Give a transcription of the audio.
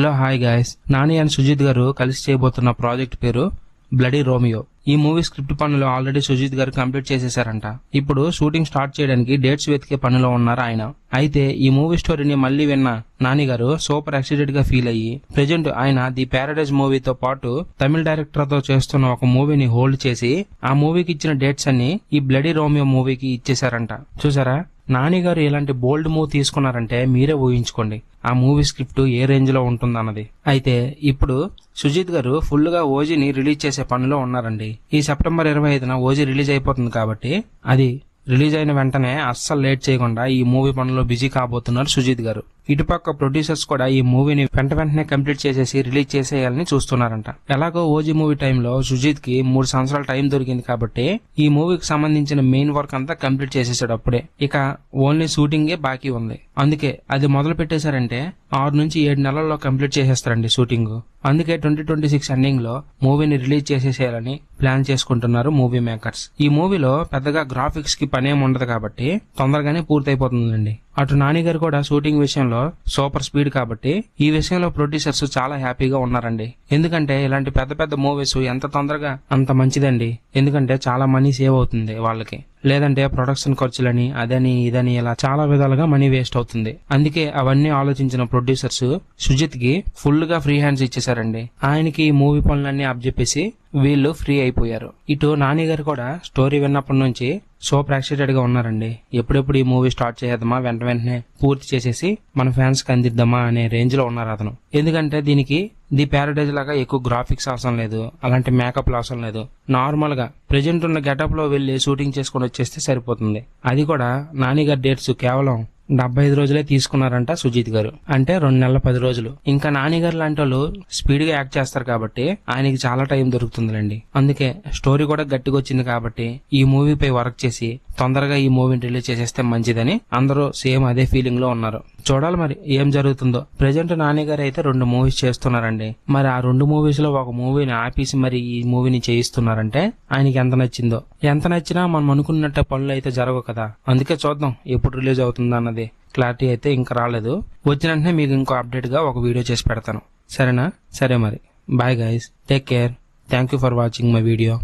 Hello hi guys. Nani and Sujith గారు కలిసి చేయబోతున్న ప్రాజెక్ట్ పేరు బ్లడీ రోమియో. ఈ మూవీ స్క్రిప్ట్ పనులు ఆల్రెడీ సుజిత్ గారు కంప్లీట్ చేసేసారంట. ఇప్పుడు షూటింగ్ స్టార్ట్ చేయడానికి డేట్స్ వెతికే పనిలో ఉన్నారు ఆయన. అయితే ఈ మూవీ స్టోరీని మళ్ళీ విన్న నాని గారు సూపర్ ఎక్సైటెడ్ గా ఫీల్ అయ్యి ప్రెజెంట్ ఆయన ది ప్యారడైజ్ మూవీతో పాటు తమిళ డైరెక్టర్ తో చేస్తున్న ఒక మూవీని హోల్డ్ చేసి ఆ మూవీకి ఇచ్చిన డేట్స్ అన్ని ఈ బ్లడీ రోమియో మూవీకి ఇచ్చేసారంట. చూసారా, నాని గారు ఇలాంటి బోల్డ్ మూవ్ తీసుకున్నారంటే మీరే ఊహించుకోండి ఆ మూవీ స్క్రిప్ట్ ఏ రేంజ్ లో ఉంటుందన్నది. అయితే ఇప్పుడు సుజిత్ గారు ఫుల్ గా ఓజీని రిలీజ్ చేసే పనిలో ఉన్నారండి. ఈ సెప్టెంబర్ 25న ఓజీ రిలీజ్ అయిపోతుంది కాబట్టి అది రిలీజ్ అయిన వెంటనే అస్సలు లేట్ చేయకుండా ఈ మూవీ పనుల్లో బిజీ కాబోతున్నారు సుజిత్ గారు. ఇటుపక్క ప్రొడ్యూసర్స్ కూడా ఈ మూవీని వెంటనే కంప్లీట్ చేసేసి రిలీజ్ చేసేయాలని చూస్తున్నారంట. ఎలాగో ఓజీ మూవీ టైంలో సుజిత్ కి 3 సంవత్సరాల టైం దొరికింది కాబట్టి ఈ మూవీకి సంబంధించిన మెయిన్ వర్క్ అంతా కంప్లీట్ చేసేసాడు అప్పుడే. ఇక ఓన్లీ షూటింగే బాకీ ఉంది. అందుకే అది మొదలు పెట్టేశారంటే 6 నుంచి 7 నెలల్లో కంప్లీట్ చేసేస్తారండి షూటింగ్. అందుకే 2026 ఎండింగ్ లో మూవీని రిలీజ్ చేసేసేయాలని ప్లాన్ చేసుకుంటున్నారు మూవీ మేకర్స్. ఈ మూవీలో పెద్దగా గ్రాఫిక్స్ కి పనేం ఉండదు కాబట్టి తొందరగానే పూర్తయిపోతుందండి. అటు నాని గారు కూడా షూటింగ్ విషయంలో సూపర్ స్పీడ్ కాబట్టి ఈ విషయంలో ప్రొడ్యూసర్స్ చాలా హ్యాపీగా ఉన్నారండి. ఎందుకంటే ఇలాంటి పెద్ద పెద్ద మూవీస్ ఎంత తొందరగా అంత మంచిదండి. ఎందుకంటే చాలా మనీ సేవ్ అవుతుంది వాళ్ళకి. లేదంటే ప్రొడక్షన్ ఖర్చులని అదని ఇదని ఇలా చాలా విధాలుగా మనీ వేస్ట్ అవుతుంది. అందుకే అవన్నీ ఆలోచించిన ప్రొడ్యూసర్స్ సుజిత్ కి ఫుల్ గా ఫ్రీ హ్యాండ్స్ ఇచ్చేసారండి. ఆయనకి ఈ మూవీ పనులన్నీ అప్పచెప్పేసి వీళ్ళు ఫ్రీ అయిపోయారు. ఇటు నాని గారు కూడా స్టోరీ విన్నప్పటి నుంచి సూపర్ ఎక్సైటెడ్ గా ఉన్నారండి. ఎప్పుడెప్పుడు ఈ మూవీ స్టార్ట్ చేద్దామా, వెంటనే పూర్తి చేసేసి మన ఫ్యాన్స్ కి అందిద్దామా అనే రేంజ్ లో ఉన్నారు అతను. ఎందుకంటే దీనికి ది ప్యారడైజ్ లాగా ఎక్కువ గ్రాఫిక్స్ అవసరం లేదు, అలాంటి మేకప్ అవసరం లేదు. నార్మల్ గా ప్రెజెంట్ ఉన్న గెటప్ లో వెళ్లి షూటింగ్ చేసుకుని వచ్చేస్తే సరిపోతుంది. అది కూడా నాని గారి డేట్స్ కేవలం 75 రోజులే తీసుకున్నారంట సుజిత్ గారు. అంటే 2 నెలల 10 రోజులు. ఇంకా నాని గారు లాంటి వాళ్ళు స్పీడ్ గా యాక్ట్ చేస్తారు కాబట్టి ఆయనకి చాలా టైం దొరుకుతుందిలేండి. అందుకే స్టోరీ కూడా గట్టిగా వచ్చింది కాబట్టి ఈ మూవీపై వర్క్ చేసి తొందరగా ఈ మూవీని రిలీజ్ చేసేస్తే మంచిదని అందరూ సేమ్ అదే ఫీలింగ్ లో ఉన్నారు. చూడాలి మరి ఏం జరుగుతుందో. ప్రెజెంట్ నాని గారు అయితే 2 మూవీస్ చేస్తున్నారండి. మరి ఆ 2 మూవీస్ లో ఒక మూవీని ఆపేసి మరి ఈ మూవీని చేయిస్తున్నారంటే ఆయనకి ఎంత నచ్చిందో. ఎంత నచ్చినా మనం అనుకున్నట్టు పనులు అయితే జరగవు కదా. అందుకే చూద్దాం ఎప్పుడు రిలీజ్ అవుతుందో అన్నది క్లారిటీ అయితే ఇంకా రాలేదు. వచ్చిన వెంటనే మీకు ఇంకో అప్డేట్ గా ఒక వీడియో చేసి పెడతాను. సరేనా? సరే మరి. Bye guys, take care. Thank you for watching my video.